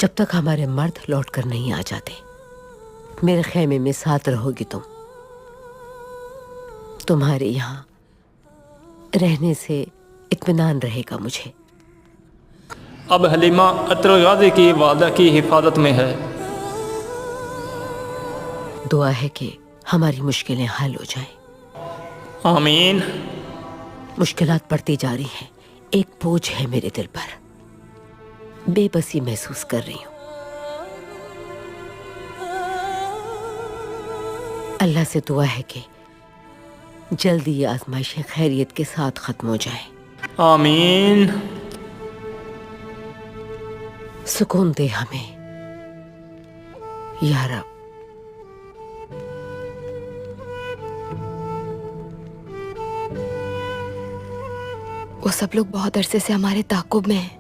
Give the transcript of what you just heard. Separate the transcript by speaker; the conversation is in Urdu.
Speaker 1: جب تک ہمارے مرد لوٹ کر نہیں آ جاتے میرے خیمے میں ساتھ رہو گی تم. تمہارے یہاں رہنے سے اطمینان رہے گا مجھے.
Speaker 2: اب حلیمہ عطر غازی کی والدہ کی حفاظت میں ہے.
Speaker 1: دعا ہے کہ ہماری مشکلیں حل ہو جائیں.
Speaker 2: آمین.
Speaker 1: مشکلات بڑھتی جا رہی ہیں، ایک بوجھ ہے میرے دل پر، بے بسی محسوس کر رہی ہوں. اللہ سے دعا ہے کہ جلدی یہ آزمائشیں خیریت کے ساتھ ختم ہو جائیں.
Speaker 2: آمین.
Speaker 1: سکون دے ہمیں یا رب.
Speaker 3: وہ سب لوگ بہت عرصے سے ہمارے تعاقب میں ہیں.